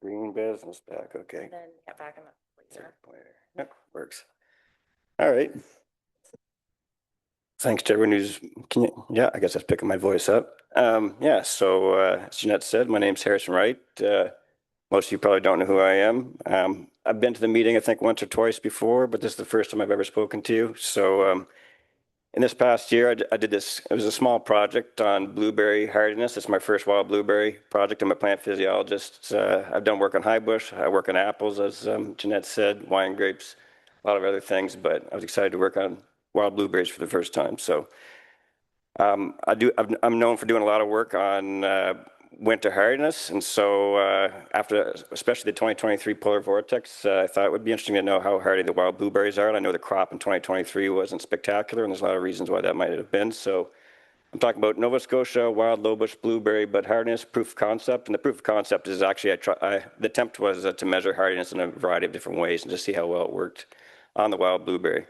Green business back, okay. And then get back in the later. Yep, works. All right. Thanks to everyone who's, yeah, I guess that's picking my voice up. Yeah, so as Jeanette said, my name's Harrison Wright. Most of you probably don't know who I am. I've been to the meeting, I think, once or twice before, but this is the first time I've ever spoken to you. So in this past year, I did this, it was a small project on blueberry hardiness. It's my first wild blueberry project. I'm a plant physiologist. I've done work on high bush. I work on apples, as Jeanette said, wine grapes, a lot of other things, but I was excited to work on wild blueberries for the first time. So I'm known for doing a lot of work on winter hardiness, and so after, especially the 2023 polar vortex, I thought it would be interesting to know how hardy the wild blueberries are. And I know the crop in 2023 wasn't spectacular, and there's a lot of reasons why that might have been. So I'm talking about Nova Scotia wild low bush blueberry bud hardiness proof of concept, and the proof of concept is actually the attempt was to measure hardiness in a variety of different ways and to see how well it worked on the wild blueberry.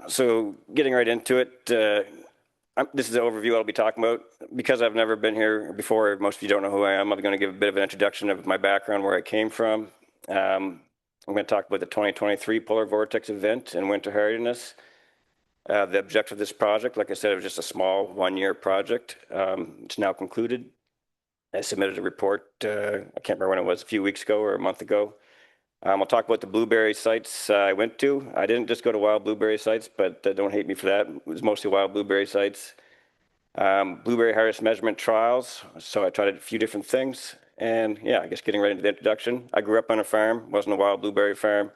So getting right into it, this is the overview I'll be talking about. Because I've never been here before, most of you don't know who I am, I'm going to give a bit of an introduction of my background, where I came from. I'm going to talk about the 2023 polar vortex event and winter hardiness. The objective of this project, like I said, it was just a small one-year project. It's now concluded. I submitted a report, I can't remember when it was, a few weeks ago or a month ago. I'll talk about the blueberry sites I went to. I didn't just go to wild blueberry sites, but don't hate me for that. It was mostly wild blueberry sites. Blueberry harvest measurement trials. So I tried a few different things. And yeah, I guess getting right into the introduction. I grew up on a farm, wasn't a wild blueberry farm.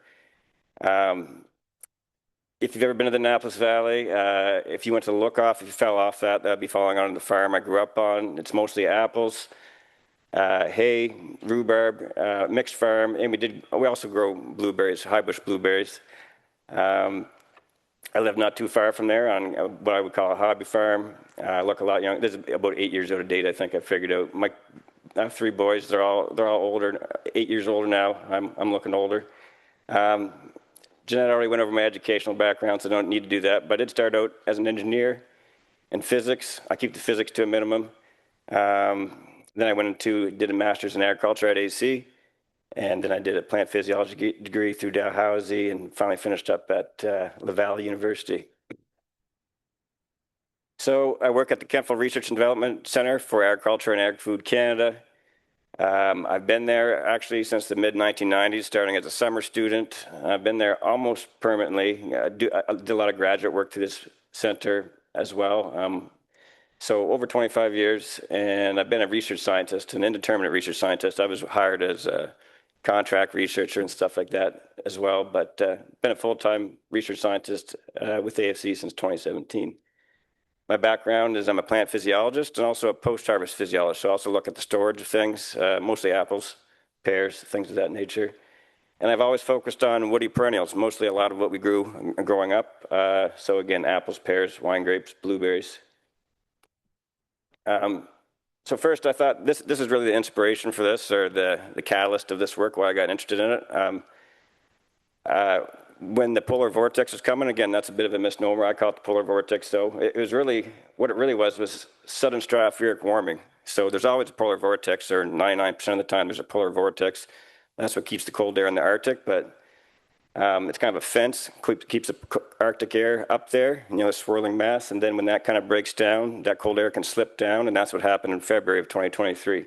If you've ever been to the Annapolis Valley, if you went to the look-off, if you fell off that, that'd be falling on the farm I grew up on. It's mostly apples. Hay, rhubarb, mixed farm, and we also grow blueberries, high bush blueberries. I live not too far from there on what I would call a hobby farm. I look a lot young. This is about 8 years out of date, I think I figured out. I have 3 boys. They're all older, 8 years older now. I'm looking older. Jeanette already went over my educational background, so I don't need to do that. But I did start out as an engineer in physics. I keep the physics to a minimum. Then I went did a master's in agriculture at AC, and then I did a plant physiology degree through Dalhousie, and finally finished up at Laval University. So I work at the Kemptville Research and Development Center for Agriculture and Agri-Food Canada. I've been there actually since the mid-1990s, starting as a summer student. I've been there almost permanently. I did a lot of graduate work through this center as well. So over 25 years, and I've been a research scientist, an indeterminate research scientist. I was hired as a contract researcher and stuff like that as well, but been a full-time research scientist with AFC since 2017. My background is I'm a plant physiologist and also a post-harvest physiologist. So I also look at the storage of things, mostly apples, pears, things of that nature. And I've always focused on woody perennials, mostly a lot of what we grew growing up. So again, apples, pears, wine grapes, blueberries. So first I thought this is really the inspiration for this, or the catalyst of this work, why I got interested in it. When the polar vortex was coming, again, that's a bit of a misnomer. I call it the polar vortex, though. It was really, what it really was sudden stratospheric warming. So there's always a polar vortex, or 99% of the time there's a polar vortex. That's what keeps the cold air in the Arctic, but it's kind of a fence, keeps the Arctic air up there, a swirling mass, and then when that kind of breaks down, that cold air can slip down, and that's what happened in February of 2023.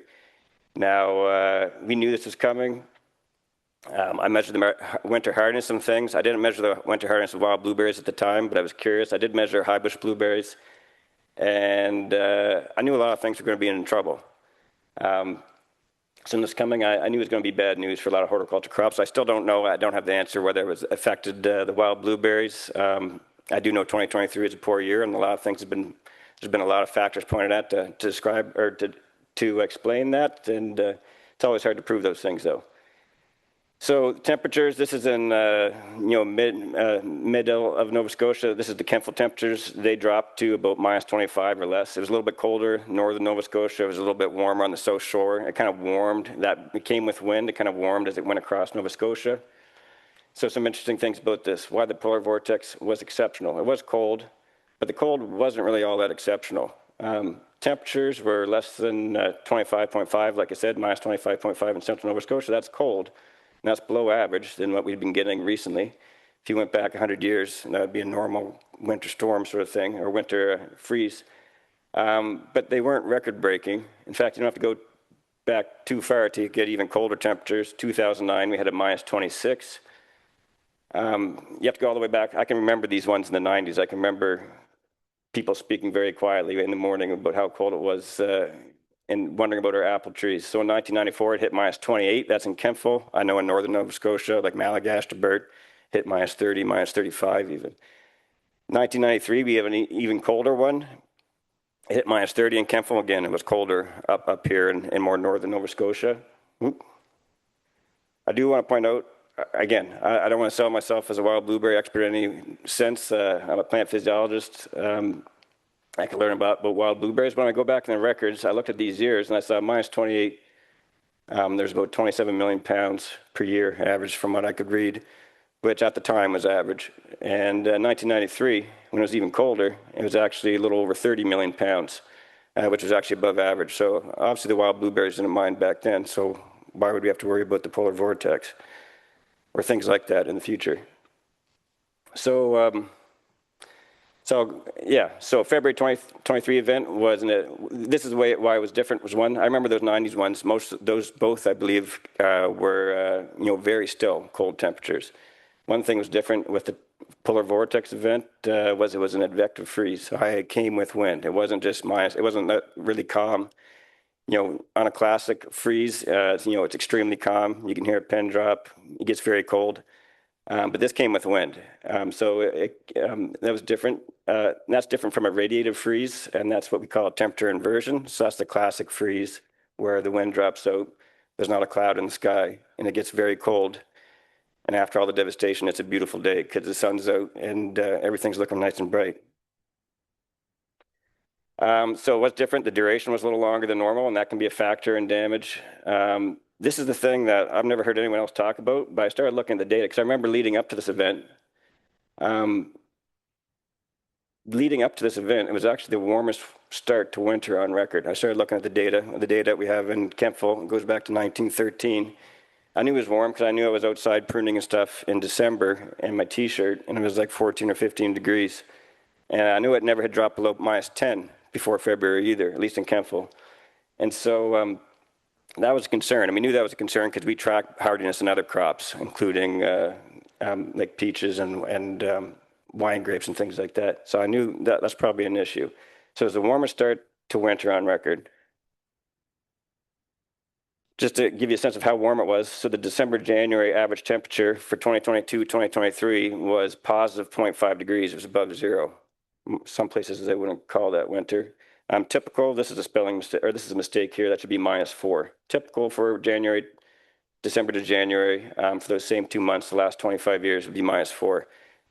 Now, we knew this was coming. I measured the winter hardiness of things. I didn't measure the winter hardiness of wild blueberries at the time, but I was curious. I did measure high bush blueberries, and I knew a lot of things were going to be in trouble. So in this coming, I knew it was going to be bad news for a lot of horticulture crops. I still don't know. I don't have the answer whether it was affected the wild blueberries. I do know 2023 is a poor year, and a lot of things there's been a lot of factors pointed at to describe or to explain that, and it's always hard to prove those things, though. So temperatures, this is in middle of Nova Scotia. This is the Kemptville temperatures. They dropped to about -25 or less. It was a little bit colder northern Nova Scotia. It was a little bit warmer on the south shore. It kind of warmed. It came with wind. It kind of warmed as it went across Nova Scotia. So some interesting things about this. Why the polar vortex was exceptional. It was cold, but the cold wasn't really all that exceptional. Temperatures were less than 25.5, like I said, minus 25.5 in central Nova Scotia. That's cold, and that's below average than what we've been getting recently. If you went back 100 years, that would be a normal winter storm sort of thing, or winter freeze. But they weren't record-breaking. In fact, you don't have to go back too far to get even colder temperatures. 2009, we had a minus 26. You have to go all the way back. I can remember these ones in the 90s. I can remember people speaking very quietly in the morning about how cold it was and wondering about our apple trees. So in 1994, it hit minus 28. That's in Kemptville. I know in northern Nova Scotia, like Malagash, hit minus 30, minus 35 even. 1993, we have an even colder one. It hit minus 30 in Kemptville. Again, it was colder up here in more northern Nova Scotia. I do want to point out, again, I don't want to sell myself as a wild blueberry expert in any sense. I'm a plant physiologist. I can learn about wild blueberries. But when I go back in the records, I looked at these years and I saw minus 28. There's about 27 million pounds per year average from what I could read, which at the time was average. And 1993, when it was even colder, it was actually a little over 30 million pounds, which was actually above average. So obviously the wild blueberries didn't mind back then. So why would we have to worry about the polar vortex or things like that in the future? So, so February 2023 event this is the way why it was different was one. I remember those 90s ones. Both I believe were very still cold temperatures. One thing was different with the polar vortex event was it was an advective freeze. So it came with wind. It wasn't just minus. It wasn't really calm. On a classic freeze, it's extremely calm. You can hear a pin drop. It gets very cold. But this came with wind. That was different. That's different from a radiative freeze, and that's what we call a temperature inversion. So that's the classic freeze where the wind drops out. There's not a cloud in the sky, and it gets very cold. And after all the devastation, it's a beautiful day because the sun's out and everything's looking nice and bright. So what's different? The duration was a little longer than normal, and that can be a factor in damage. This is the thing that I've never heard anyone else talk about, but I started looking at the data because I remember leading up to this event. It was actually the warmest start to winter on record. I started looking at the data. The data we have in Kemptville goes back to 1913. I knew it was warm because I knew I was outside pruning and stuff in December in my T-shirt, and it was like 14 or 15 degrees. And I knew it never had dropped below minus 10 before February either, at least in Kemptville. And so that was a concern. And we knew that was a concern because we track hardiness in other crops, including like peaches and wine grapes and things like that. So I knew that that's probably an issue. So it was the warmest start to winter on record. Just to give you a sense of how warm it was, so the December-January average temperature for 2022-2023 was positive 0.5 degrees. It was above zero. Some places they wouldn't call that winter. Typical, this is a spelling mistake, or this is a mistake here, that should be -4. Typical for December to January, for those same 2 months, the last 25 years, would be -4.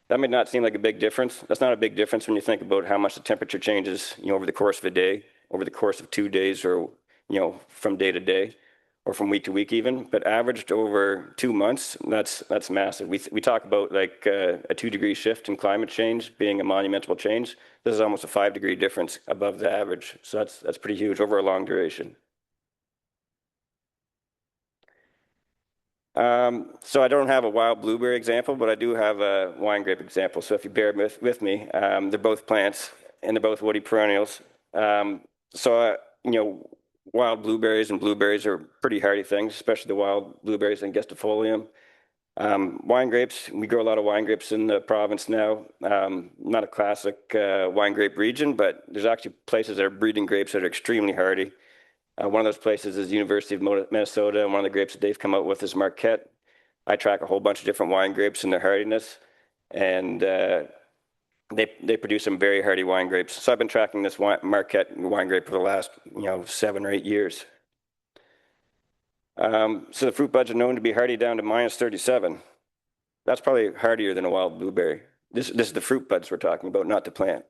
That may not seem like a big difference. That's not a big difference when you think about how much the temperature changes, over the course of a day, over the course of 2 days, or, from day to day, or from week to week even. But averaged over 2 months, that's massive. We talk about like a 2-degree shift in climate change being a monumental change. This is almost a 5-degree difference above the average. So that's pretty huge over a long duration. So I don't have a wild blueberry example, but I do have a wine grape example. So if you bear with me, they're both plants and they're both woody perennials. Wild blueberries and blueberries are pretty hardy things, especially the wild blueberries and Gestafolium. Wine grapes, we grow a lot of wine grapes in the province now. Not a classic wine grape region, but there's actually places that are breeding grapes that are extremely hardy. One of those places is the University of Minnesota, and one of the grapes that they've come out with is Marquette. I track a whole bunch of different wine grapes and their hardiness, and they produce some very hardy wine grapes. So I've been tracking this Marquette wine grape for the last 7 or 8 years. So the fruit buds are known to be hardy down to -37. That's probably hardier than a wild blueberry. This is the fruit buds we're talking about, not the plant.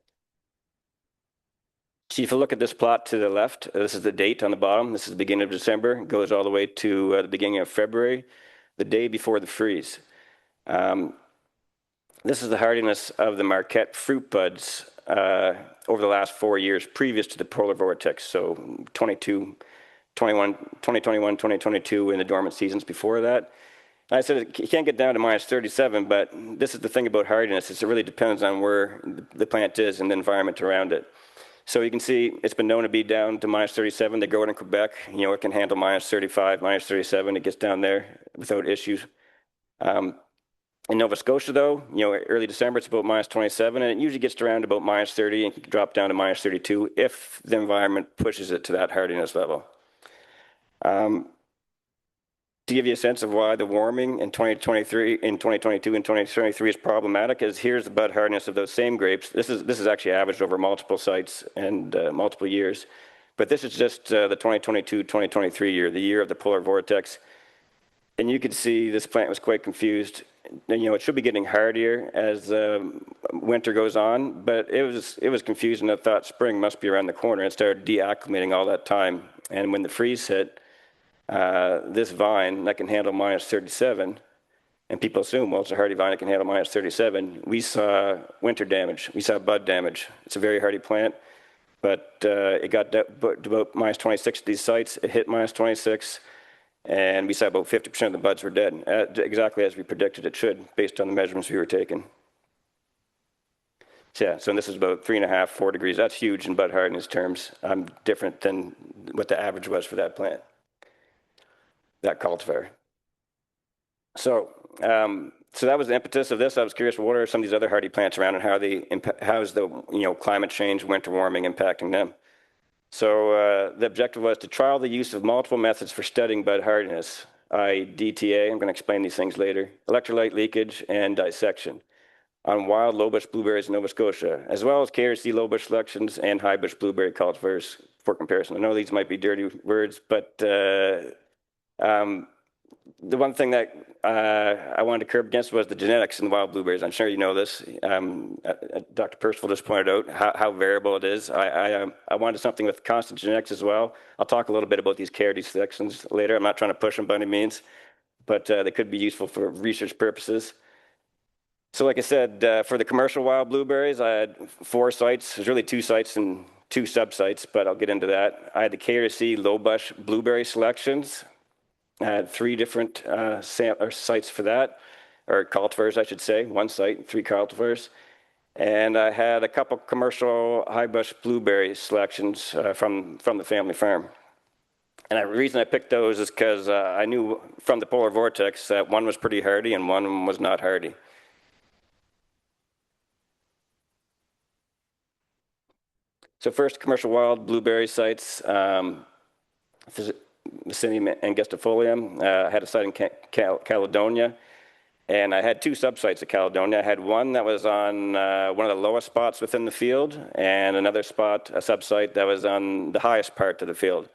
So if you look at this plot to the left, this is the date on the bottom. This is the beginning of December. It goes all the way to the beginning of February, the day before the freeze. This is the hardiness of the Marquette fruit buds over the last 4 years previous to the polar vortex. So 2021, 2022 in the dormant seasons before that. I said you can't get down to minus 37, but this is the thing about hardiness, is it really depends on where the plant is and the environment around it. So you can see it's been known to be down to minus 37. They grow it in Quebec. You know, it can handle minus 35, minus 37. It gets down there without issues. In Nova Scotia, though, you know, early December, it's about minus 27, and it usually gets to around about minus 30 and can drop down to minus 32 if the environment pushes it to that hardiness level. To give you a sense of why the warming in 2023, in 2022 and 2023 is problematic, is here's the bud hardiness of those same grapes. This is actually averaged over multiple sites and multiple years, but this is just the 2022-2023 year, the year of the polar vortex. And you can see this plant was quite confused. And, you know, it should be getting hardier as winter goes on, but it was confused, and I thought spring must be around the corner. It started deacclimating all that time, and when the freeze hit, this vine that can handle minus 37, and people assume, well, it's a hardy vine that can handle minus 37. We saw winter damage. We saw bud damage. It's a very hardy plant, but it got to about minus 26 at these sites. It hit minus 26, and we saw about 50% of the buds were dead, exactly as we predicted it should, based on the measurements we were taking. So yeah, so this is about 3.5, 4 degrees. That's huge in bud hardiness terms. Different than what the average was for that plant, that cultivar. So, so that was the impetus of this. I was curious, what are some of these other hardy plants around, and how is the climate change, winter warming impacting them? So the objective was to trial the use of multiple methods for studying bud hardiness, i.e. DTA, I'm going to explain these things later, electrolyte leakage, and dissection on wild low-bush blueberries in Nova Scotia, as well as KRC low-bush selections and high-bush blueberry cultivars for comparison. I know these might be dirty words, but the one thing that I wanted to curb against was the genetics in the wild blueberries. I'm sure you know this. Dr. Percival just pointed out how variable it is. I wanted something with constant genetics as well. I'll talk a little bit about these KRD selections later. I'm not trying to push them by any means, but they could be useful for research purposes. So like I said, for the commercial wild blueberries, I had 4 sites. There's really 2 sites and 2 sub-sites, but I'll get into that. I had the KRC low-bush blueberry selections. I had 3 different sites for that, or cultivars, I should say. 1 site, 3 cultivars. And I had a couple commercial high-bush blueberry selections from the family farm. And the reason I picked those is because I knew from the polar vortex that one was pretty hardy and one was not hardy. So first, commercial wild blueberry sites. Vicinium angustifolium. I had a site in Caledonia, and I had 2 sub-sites at Caledonia. I had one that was on one of the lowest spots within the field, and another spot, a sub-site that was on the highest part of the field.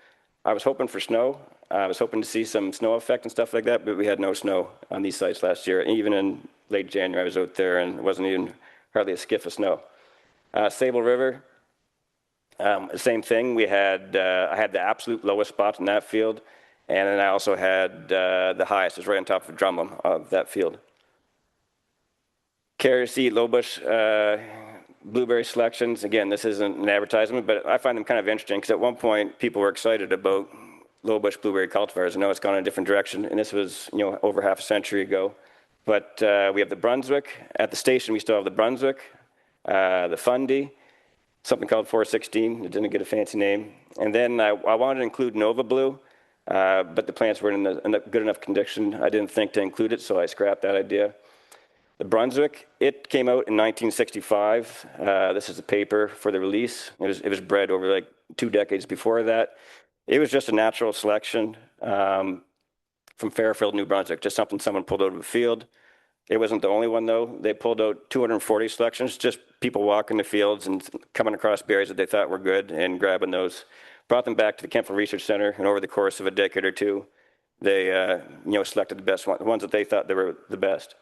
I was hoping for snow. I was hoping to see some snow effect and stuff like that, but we had no snow on these sites last year. Even in late January, I was out there, and it wasn't even hardly a skiff of snow. Sable River. Same thing. We had I had the absolute lowest spot in that field, and then I also had the highest. It's right on top of Drumlin of that field. KRC low-bush blueberry selections. Again, this isn't an advertisement, but I find them kind of interesting because at one point people were excited about low-bush blueberry cultivars. I know it's gone in a different direction, and this was over half a century ago. But we have the Brunswick. At the station, we still have the Brunswick, the Fundy, something called 416. It didn't get a fancy name. And then I wanted to include Nova Blue, but the plants were in a good enough condition. I didn't think to include it, so I scrapped that idea. The Brunswick, it came out in 1965. This is the paper for the release. It was bred over like 2 decades before that. It was just a natural selection from Fairfield, New Brunswick, just something someone pulled out of a field. It wasn't the only one, though. They pulled out 240 selections, just people walking the fields and coming across berries that they thought were good and grabbing those. Brought them back to the Kempfel Research Center, and over the course of a decade or 2, they selected the best ones, the ones that they thought they were the best.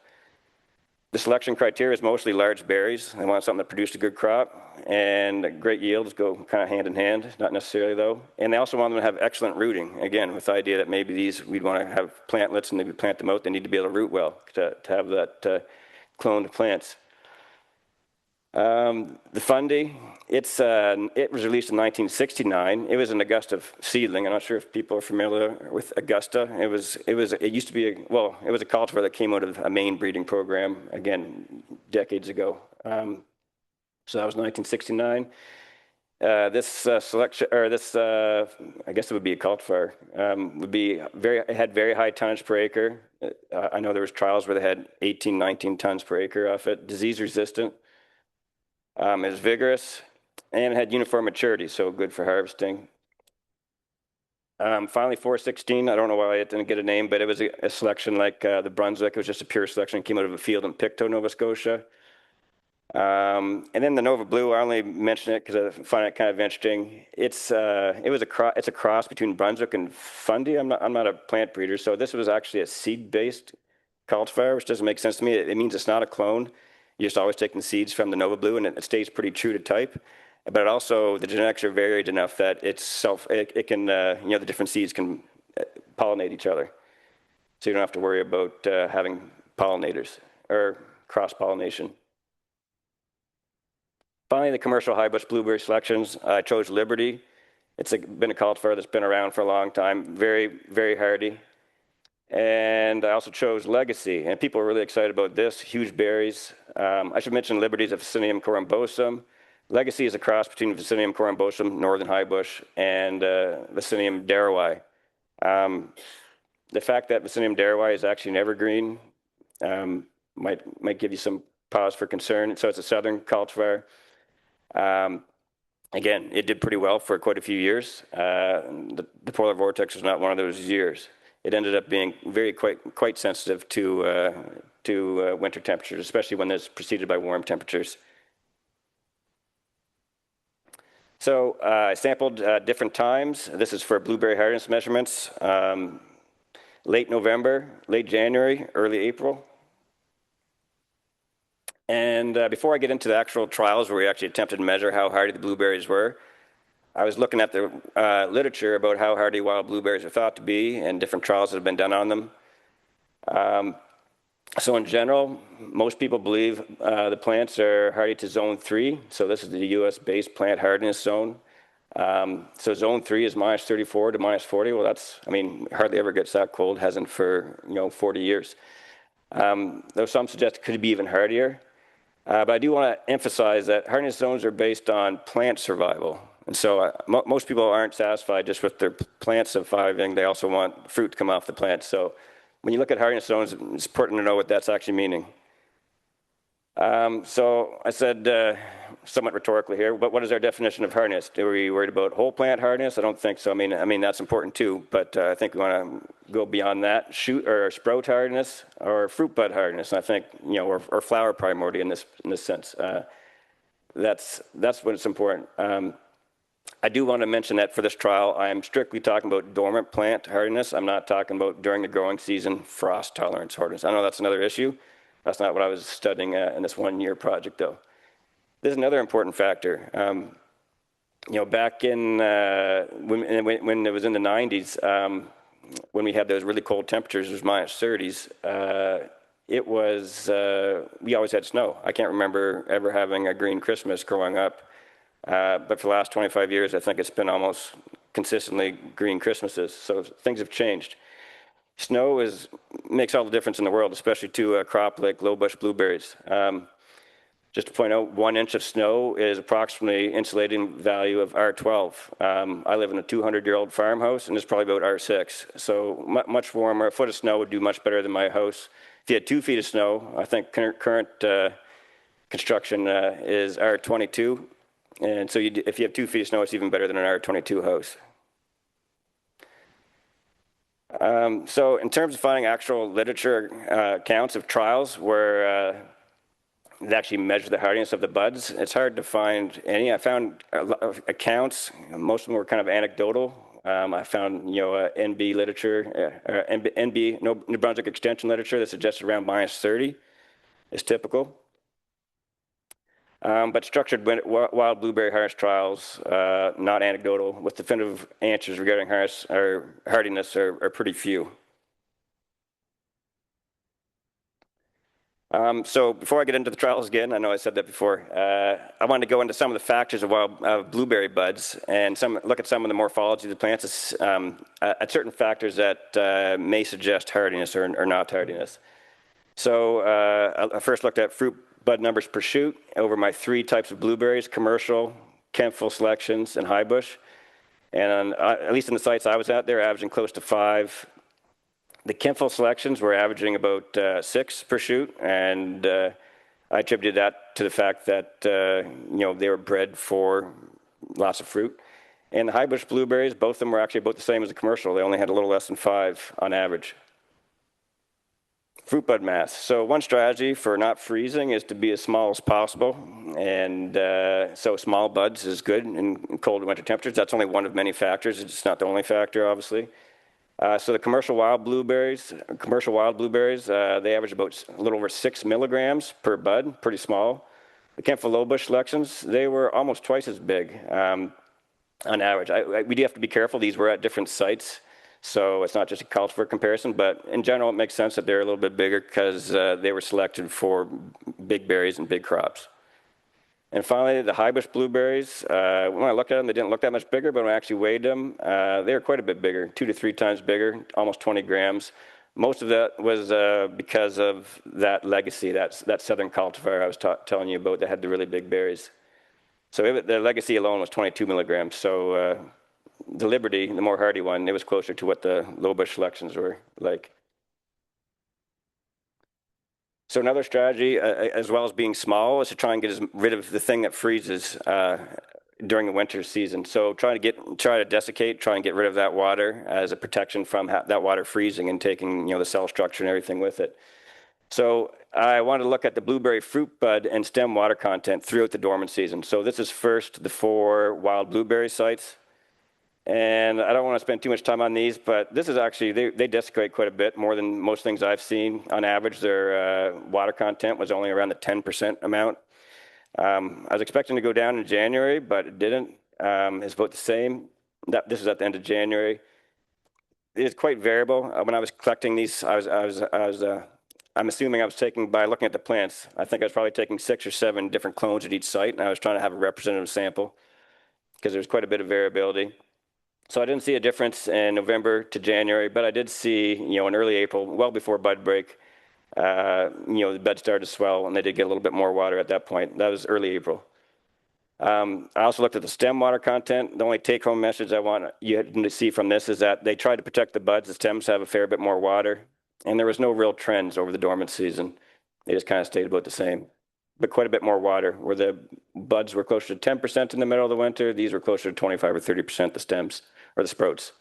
The selection criteria is mostly large berries. They want something that produced a good crop, and great yields go kind of hand in hand, not necessarily though. And they also want them to have excellent rooting, again, with the idea that maybe these, we'd want to have plantlets and maybe plant them out. They need to be able to root well to have that cloned plants. The Fundy, it was released in 1969. It was an Augusta seedling. I'm not sure if people are familiar with Augusta. It used to be it was a cultivar that came out of a Maine breeding program, again, decades ago. So that was 1969. This selection, or this, I guess it would be a cultivar, it had very high tonnage per acre. I know there was trials where they had 18, 19 tons per acre off it. Disease resistant. It was vigorous, and it had uniform maturity, so good for harvesting. Finally, 416, I don't know why it didn't get a name, but it was a selection like the Brunswick. It was just a pure selection. It came out of a field in Pictou, Nova Scotia. And then the Nova Blue, I only mention it because I find it kind of interesting. It's a cross between Brunswick and Fundy. I'm not a plant breeder, so this was actually a seed-based cultivar, which doesn't make sense to me. It means it's not a clone. You're just always taking seeds from the Nova Blue, and it stays pretty true to type. But it also, the genetics are varied enough that it can, the different seeds can pollinate each other. So you don't have to worry about having pollinators or cross-pollination. Finally, the commercial high bush blueberry selections. I chose Liberty. It's been a cultivar that's been around for a long time, very, very hardy. And I also chose Legacy, and people are really excited about this, huge berries. I should mention Liberty is a Vaccinium corymbosum. Legacy is a cross between Vaccinium corymbosum, northern high bush, and Vaccinium darrowi. The fact that Vaccinium darrowi is actually an evergreen might give you some pause for concern. So it's a southern cultivar. Again, it did pretty well for quite a few years. The polar vortex was not one of those years. It ended up being quite sensitive to winter temperatures, especially when it's preceded by warm temperatures. So I sampled different times. This is for blueberry hardiness measurements. Late November, late January, early April. And before I get into the actual trials where we actually attempted to measure how hardy the blueberries were, I was looking at the literature about how hardy wild blueberries are thought to be and different trials that have been done on them. So in general, most people believe the plants are hardy to zone 3. So this is the US-based plant hardiness zone. So zone 3 is minus 34 to minus 40. Well, hardly ever gets that cold, hasn't for 40 years. Though some suggest it could be even hardier. But I do want to emphasize that hardiness zones are based on plant survival. And so most people aren't satisfied just with their plants surviving. They also want fruit to come off the plant. So when you look at hardiness zones, it's important to know what that's actually meaning. So I said, somewhat rhetorically here, but what is our definition of hardiness? Are we worried about whole plant hardiness? I don't think so. I mean that's important too, but I think we want to go beyond that. Shoot or sprout hardiness or fruit bud hardiness. And I think or flower primordia in this sense. That's when it's important. I do want to mention that for this trial, I am strictly talking about dormant plant hardiness. I'm not talking about during the growing season frost tolerance hardiness. I know that's another issue. That's not what I was studying in this 1-year project, though. This is another important factor. Back in when it was in the 90s, when we had those really cold temperatures, it was minus 30s. We always had snow. I can't remember ever having a green Christmas growing up. But for the last 25 years, I think it's been almost consistently green Christmases. So things have changed. Snow makes all the difference in the world, especially to a crop like low bush blueberries. Just to point out, 1 inch of snow is approximately insulating value of R12. I live in a 200-year-old farmhouse, and it's probably about R6. So much warmer. A foot of snow would do much better than my house. If you had 2 feet of snow, I think current construction is R22. And so if you have 2 feet of snow, it's even better than an R22 house. So in terms of finding actual literature accounts of trials where they actually measure the hardiness of the buds, it's hard to find any. I found accounts, most of them were kind of anecdotal. I found NB literature, New Brunswick extension literature that suggests around minus 30 is typical. But structured wild blueberry hardiness trials, not anecdotal, with definitive answers regarding hardiness are pretty few. So before I get into the trials again, I know I said that before, I wanted to go into some of the factors of wild blueberry buds and look at some of the morphology of the plants, at certain factors that may suggest hardiness or not hardiness. So I first looked at fruit bud numbers per shoot over my 3 types of blueberries: commercial, Kempful selections, and high bush. And at least in the sites I was at, they're averaging close to 5. The Kempful selections were averaging about 6 per shoot, and I attributed that to the fact that they were bred for lots of fruit. And the high bush blueberries, both of them were actually about the same as the commercial. They only had a little less than 5 on average. Fruit bud mass. So one strategy for not freezing is to be as small as possible, and so small buds is good in cold winter temperatures. That's only one of many factors. It's not the only factor, obviously. So the commercial wild blueberries, they average about a little over 6 milligrams per bud, pretty small. The Kempful low bush selections, they were almost twice as big on average. We do have to be careful. These were at different sites, so it's not just a cultivar comparison, but in general, it makes sense that they're a little bit bigger because they were selected for big berries and big crops. And finally, the high bush blueberries, when I looked at them, they didn't look that much bigger, but when I actually weighed them, they were quite a bit bigger, 2 to 3 times bigger, almost 20 grams. Most of that was because of that legacy, that southern cultivar I was telling you about that had the really big berries. So the legacy alone was 22 milligrams. So the Liberty, the more hardy one, it was closer to what the low bush selections were like. So another strategy, as well as being small, is to try and get rid of the thing that freezes during the winter season. So try to desiccate, try and get rid of that water as a protection from that water freezing and taking the cell structure and everything with it. So I wanted to look at the blueberry fruit bud and stem water content throughout the dormant season. So this is first the 4 wild blueberry sites. And I don't want to spend too much time on these, but this is actually, they desiccate quite a bit, more than most things I've seen. On average, their water content was only around the 10% amount. I was expecting to go down in January, but it didn't. It's about the same. This is at the end of January. It's quite variable. When I was collecting these, I'm assuming I was taking, by looking at the plants, I think I was probably taking 6 or 7 different clones at each site, and I was trying to have a representative sample because there's quite a bit of variability. So I didn't see a difference in November to January, but I did see, in early April, well before bud break, the bed started to swell, and they did get a little bit more water at that point. That was early April. I also looked at the stem water content. The only take-home message I want you to see from this is that they tried to protect the buds. The stems have a fair bit more water, and there was no real trends over the dormant season. They just kind of stayed about the same, but quite a bit more water. Where the buds were closer to 10% in the middle of the winter, these were closer to 25 or 30%, the stems or the sprouts.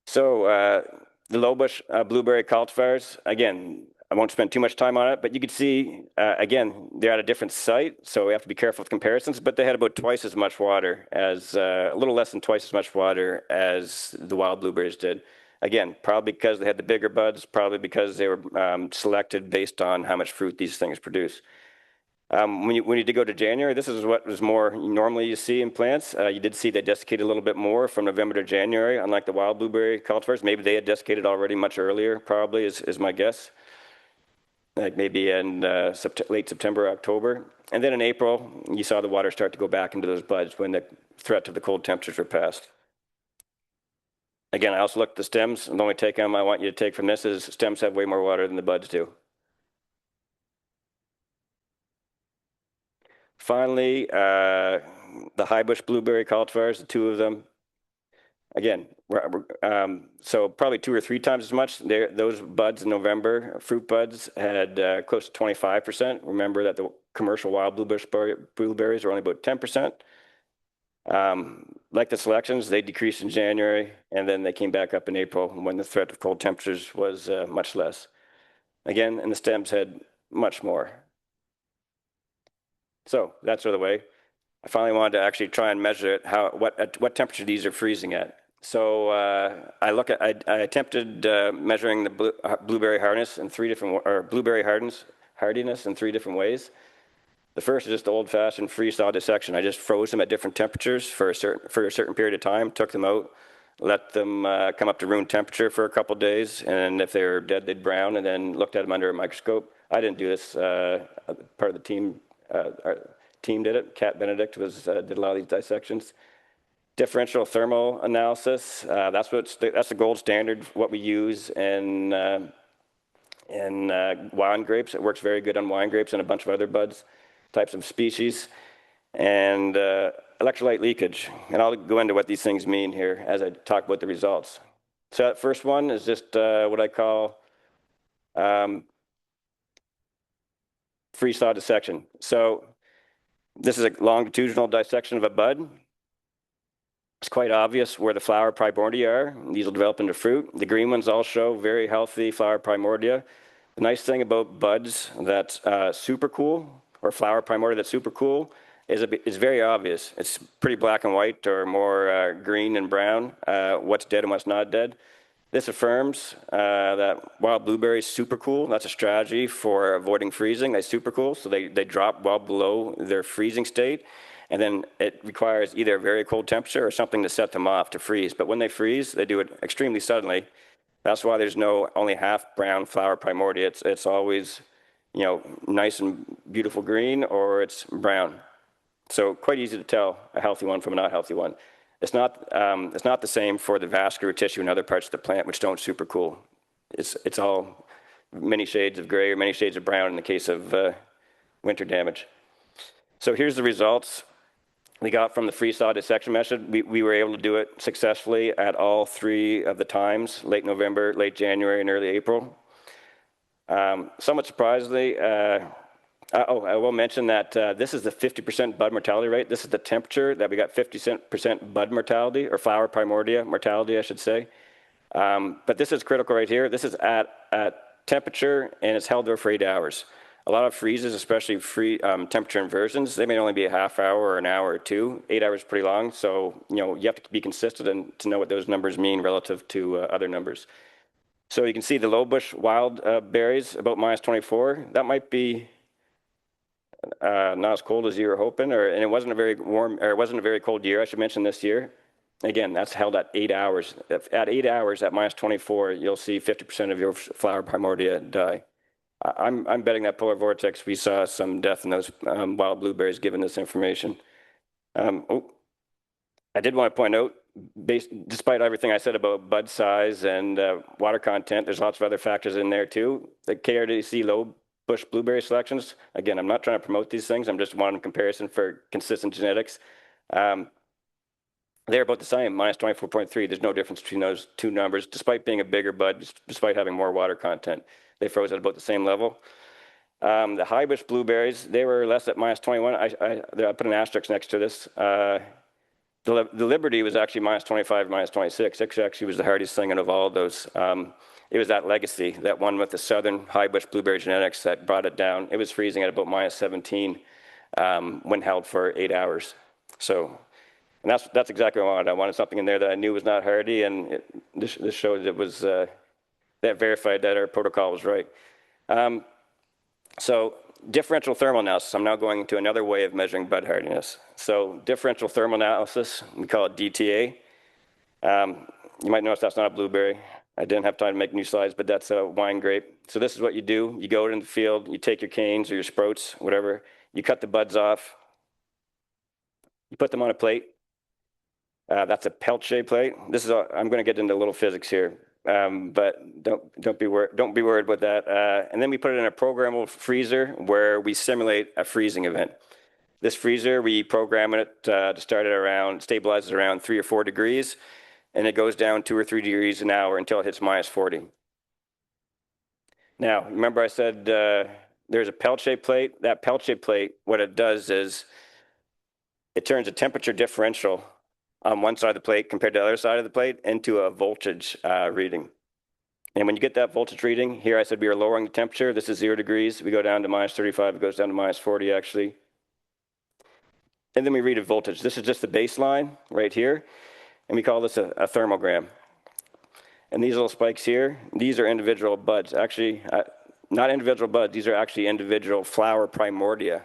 So the low bush blueberry cultivars, again, I won't spend too much time on it, but you could see, again, they're at a different site, so we have to be careful with comparisons, but they had about twice as much water as, a little less than twice as much water as the wild blueberries did. Again, probably because they had the bigger buds, probably because they were selected based on how much fruit these things produce. When you did go to January, this is what was more normally you see in plants. You did see they desiccated a little bit more from November to January, unlike the wild blueberry cultivars. Maybe they had desiccated already much earlier, probably, is my guess. Like maybe in late September, October. And then in April, you saw the water start to go back into those buds when the threat of the cold temperatures were passed. Again, I also looked at the stems. The only take-home I want you to take from this is stems have way more water than the buds do. Finally, the high bush blueberry cultivars, the 2 of them. Again, so probably 2 or 3 times as much. Those buds in November, fruit buds, had close to 25%. Remember that the commercial wild blueberries are only about 10%. Like the selections, they decreased in January, and then they came back up in April when the threat of cold temperatures was much less. Again, and the stems had much more. So that's sort of the way. I finally wanted to actually try and measure it, at what temperature these are freezing at. So I attempted measuring the blueberry hardiness in 3 different, or blueberry hardiness in 3 different ways. The first is just the old-fashioned freeze-thaw dissection. I just froze them at different temperatures for a certain period of time, took them out, let them come up to room temperature for a couple days, and if they were dead, they'd brown, and then looked at them under a microscope. I didn't do this. Part of the team, our team did it. Kat Benedict did a lot of these dissections. Differential thermal analysis. That's the gold standard. What we use in wine grapes. It works very good on wine grapes and a bunch of other types of species. And electrolyte leakage. And I'll go into what these things mean here as I talk about the results. So that first one is just what I call freeze-thaw dissection. So this is a longitudinal dissection of a bud. It's quite obvious where the flower primordia are. These will develop into fruit. The green ones all show very healthy flower primordia. The nice thing about buds that's super cool, or flower primordia that's super cool, is very obvious. It's pretty black and white, or more green and brown, what's dead and what's not dead. This affirms that wild blueberry is super cool. That's a strategy for avoiding freezing. They super cool, so they drop well below their freezing state. And then it requires either a very cold temperature or something to set them off to freeze. But when they freeze, they do it extremely suddenly. That's why there's no only half brown flower primordia. It's always, nice and beautiful green, or it's brown. So quite easy to tell a healthy one from a not healthy one. It's not the same for the vascular tissue and other parts of the plant, which don't super cool. It's all many shades of gray or many shades of brown in the case of winter damage. So here's the results we got from the freeze-thaw dissection method. We were able to do it successfully at all 3 of the times: late November, late January, and early April. Somewhat surprisingly, I will mention that this is the 50% bud mortality rate. This is the temperature that we got 50% bud mortality, or flower primordia mortality, I should say. But this is critical right here. This is at temperature, and it's held there for 8 hours. A lot of freezes, especially temperature inversions, they may only be a half hour or an hour or 2. 8 hours is pretty long, so you have to be consistent and to know what those numbers mean relative to other numbers. So you can see the low bush wild berries about -24. That might be not as cold as you were hoping, and it wasn't a very warm, or it wasn't a very cold year. I should mention this year. Again, that's held at 8 hours. At 8 hours, at -24, you'll see 50% of your flower primordia die. I'm betting that polar vortex, we saw some death in those wild blueberries given this information. I did want to point out, despite everything I said about bud size and water content, there's lots of other factors in there too. The KRDC low bush blueberry selections, again, I'm not trying to promote these things, I'm just wanting comparison for consistent genetics. They're about the same, -24.3. There's no difference between those two numbers, despite being a bigger bud, despite having more water content. They froze at about the same level. The high bush blueberries, they were less at -21. I put an asterisk next to this. The Liberty was actually -25, -26. It actually was the hardest thing of all of those. It was that legacy, that one with the southern high bush blueberry genetics, that brought it down. It was freezing at about -17 when held for 8 hours. So, and that's exactly what I wanted. I wanted something in there that I knew was not hardy, and this showed it was, that verified that our protocol was right. So differential thermal analysis, I'm now going to another way of measuring bud hardiness. So differential thermal analysis, we call it DTA. You might notice that's not a blueberry. I didn't have time to make new slides, but that's a wine grape. So this is what you do. You go in the field, you take your canes or your sprouts, whatever, you cut the buds off, you put them on a plate. That's a pelt-shaped plate. I'm going to get into a little physics here, but don't be worried about that. And then we put it in a programmable freezer where we simulate a freezing event. This freezer, we program it to start at stabilize it around 3 or 4 degrees, and it goes down 2 or 3 degrees an hour until it hits -40. Now, remember I said there's a pelt-shaped plate. That pelt-shaped plate, what it does is it turns a temperature differential on one side of the plate compared to the other side of the plate into a voltage reading. And when you get that voltage reading, here I said we are lowering the temperature. This is 0 degrees. We go down to -35. It goes down to -40 actually. And then we read a voltage. This is just the baseline right here. And we call this a thermogram. And these little spikes here, these are individual buds. Actually, not individual buds. These are actually individual flower primordia.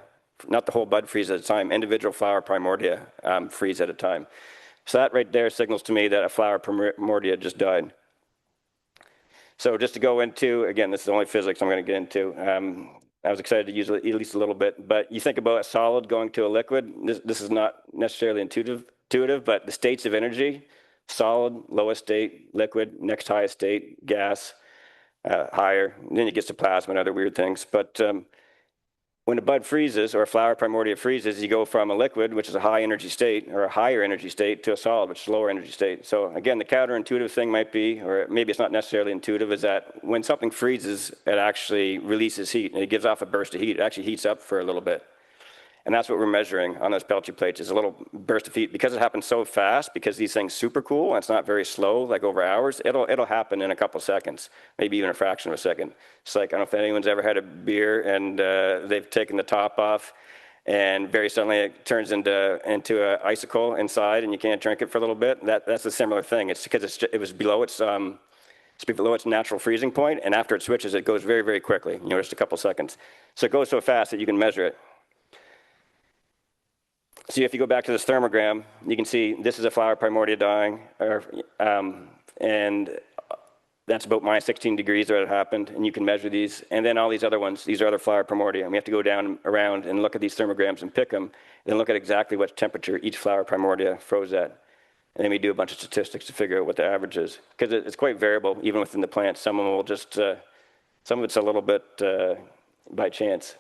Not the whole bud freeze at a time. Individual flower primordia freeze at a time. So that right there signals to me that a flower primordia just died. So just to go into, again, this is the only physics I'm going to get into. I was excited to use at least a little bit, but you think about a solid going to a liquid. This is not necessarily intuitive, but the states of energy: solid, lowest state; liquid, next highest state; gas, higher. And then it gets to plasma and other weird things. But when a bud freezes or a flower primordia freezes, you go from a liquid, which is a high energy state, or a higher energy state, to a solid, which is a lower energy state. So again, the counterintuitive thing might be, or maybe it's not necessarily intuitive, is that when something freezes, it actually releases heat, and it gives off a burst of heat. It actually heats up for a little bit. And that's what we're measuring on those Peltier plates, is a little burst of heat. Because it happens so fast, because these things super cool, and it's not very slow, like over hours, it'll happen in a couple seconds, maybe even a fraction of a second. It's like, I don't know if anyone's ever had a beer and they've taken the top off, and very suddenly it turns into an icicle inside, and you can't drink it for a little bit. That's a similar thing. It's because it was below its natural freezing point, and after it switches, it goes very, very quickly, just a couple seconds. So it goes so fast that you can measure it. So if you go back to this thermogram, you can see this is a flower primordia dying, and that's about minus 16 degrees where it happened, and you can measure these. And then all these other ones, these are other flower primordia, and we have to go down around and look at these thermograms and pick them, and then look at exactly what temperature each flower primordia froze at. And then we do a bunch of statistics to figure out what the average is, because it's quite variable, even within the plant. Some of them will just, some of it's a little bit by chance.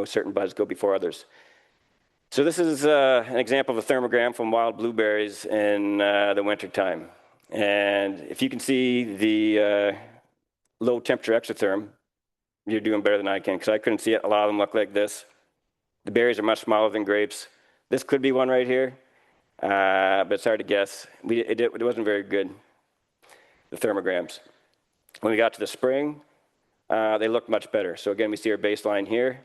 Certain buds go before others. So this is an example of a thermogram from wild blueberries in the wintertime. And if you can see the low temperature exotherm, you're doing better than I can, because I couldn't see it. A lot of them look like this. The berries are much smaller than grapes. This could be one right here, but it's hard to guess. It wasn't very good, the thermograms. When we got to the spring, they looked much better. So again, we see our baseline here.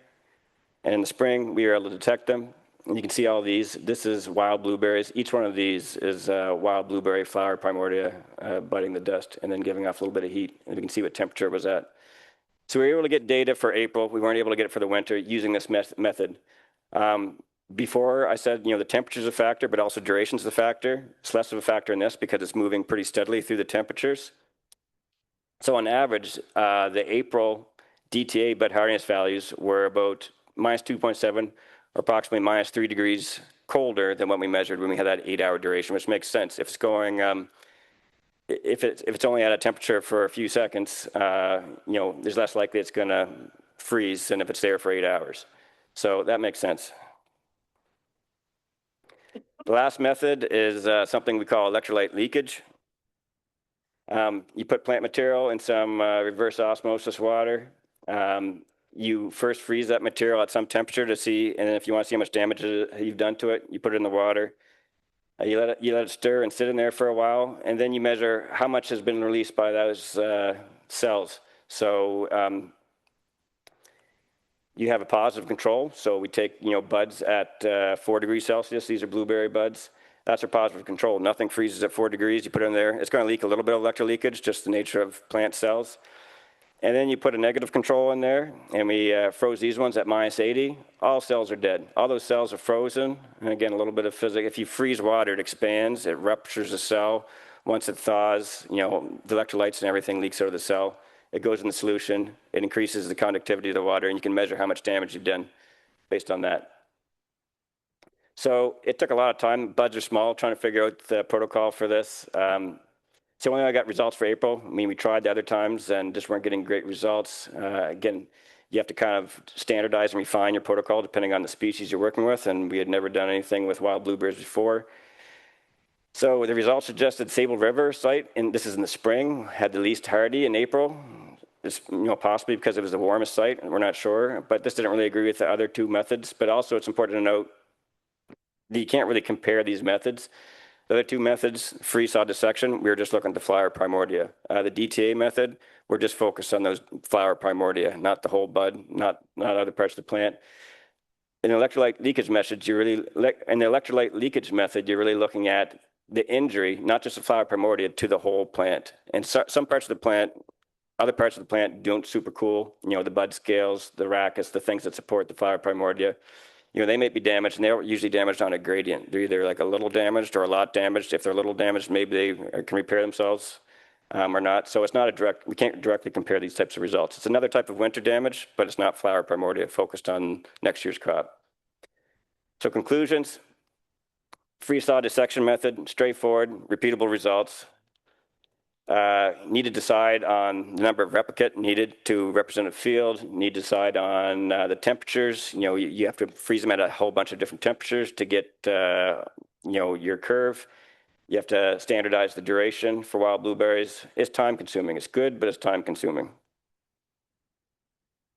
And in the spring, we were able to detect them. And you can see all these. This is wild blueberries. Each one of these is wild blueberry flower primordia biting the dust and then giving off a little bit of heat. And you can see what temperature it was at. So we were able to get data for April. We weren't able to get it for the winter using this method. Before, I said, the temperature is a factor, but also duration is a factor. It's less of a factor in this because it's moving pretty steadily through the temperatures. So on average, the April DTA bud hardiness values were about minus 2.7, or approximately minus 3 degrees colder than what we measured when we had that 8-hour duration, which makes sense. If it's going, if it's only at a temperature for a few seconds, there's less likely it's going to freeze than if it's there for 8 hours. So that makes sense. The last method is something we call electrolyte leakage. You put plant material in some reverse osmosis water. You first freeze that material at some temperature to see, and then if you want to see how much damage you've done to it, you put it in the water. You let it stir and sit in there for a while, and then you measure how much has been released by those cells. So you have a positive control. So we take buds at 4 degrees Celsius. These are blueberry buds. That's our positive control. Nothing freezes at 4 degrees. You put it in there. It's going to leak a little bit of electroleakage, just the nature of plant cells. And then you put a negative control in there, and we froze these ones at minus 80. All cells are dead. All those cells are frozen. And again, a little bit of physics. If you freeze water, it expands. It ruptures the cell. Once it thaws, the electrolytes and everything leaks out of the cell. It goes in the solution. It increases the conductivity of the water, and you can measure how much damage you've done based on that. So it took a lot of time. Buds are small, trying to figure out the protocol for this. So when I got results for April, we tried the other times and just weren't getting great results. Again, you have to kind of standardize and refine your protocol depending on the species you're working with, and we had never done anything with wild blueberries before. So the results suggested Sable River site, and this is in the spring, had the least hardy in April. It's, possibly because it was the warmest site, and we're not sure, but this didn't really agree with the other two methods. But also it's important to note that you can't really compare these methods. The other two methods, freeze-thaw dissection, we were just looking at the flower primordia. The DTA method, we're just focused on those flower primordia, not the whole bud, not other parts of the plant. In the electrolyte leakage method, you're really looking at the injury, not just the flower primordia, to the whole plant. And some parts of the plant, other parts of the plant don't super cool. The bud scales, the rachis, the things that support the flower primordia. they may be damaged, and they're usually damaged on a gradient. They're either like a little damaged or a lot damaged. If they're a little damaged, maybe they can repair themselves or not. So it's not a direct, we can't directly compare these types of results. It's another type of winter damage, but it's not flower primordia focused on next year's crop. So conclusions, freeze-thaw dissection method, straightforward, repeatable results. Need to decide on the number of replicate needed to represent a field. Need to decide on the temperatures. You have to freeze them at a whole bunch of different temperatures to get your curve. You have to standardize the duration for wild blueberries. It's time consuming. It's good, but it's time consuming.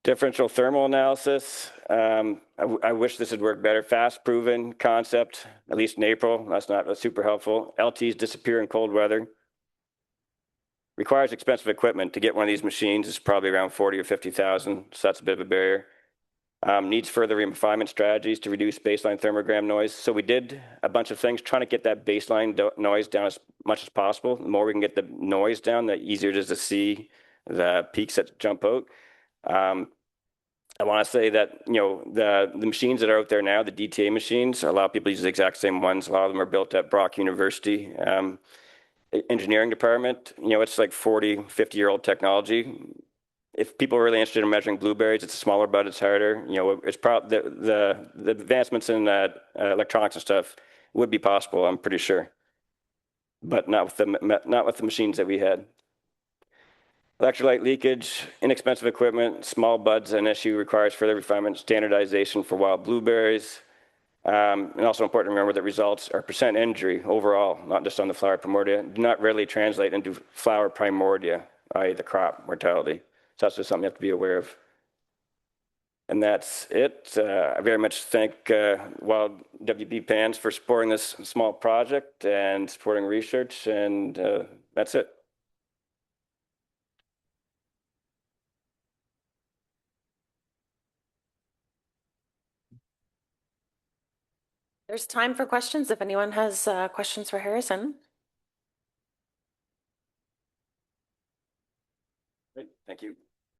Differential thermal analysis. I wish this would work better. Fast proven concept, at least in April. That's not super helpful. LTs disappear in cold weather. Requires expensive equipment. To get one of these machines is probably around 40 or 50,000, so that's a bit of a barrier. Needs further refinement strategies to reduce baseline thermogram noise. So we did a bunch of things trying to get that baseline noise down as much as possible. The more we can get the noise down, the easier it is to see the peaks that jump out. I want to say that the machines that are out there now, the DTA machines, a lot of people use the exact same ones. A lot of them are built at Brock University. Engineering department, it's like 40, 50-year-old technology. If people are really interested in measuring blueberries, it's a smaller bud, it's harder. It's probably the advancements in electronics and stuff would be possible, I'm pretty sure, but not with the machines that we had. Electrolyte leakage, inexpensive equipment, small buds, an issue, requires further refinement, standardization for wild blueberries. And also important to remember that results are percent injury overall, not just on the flower primordia, do not readily translate into flower primordia, i.e. the crop mortality. So that's just something you have to be aware of. And that's it. I very much thank Wild WBPANS for supporting this small project and supporting research, and that's it. There's time for questions if anyone has questions for Harrison. Great, thank you.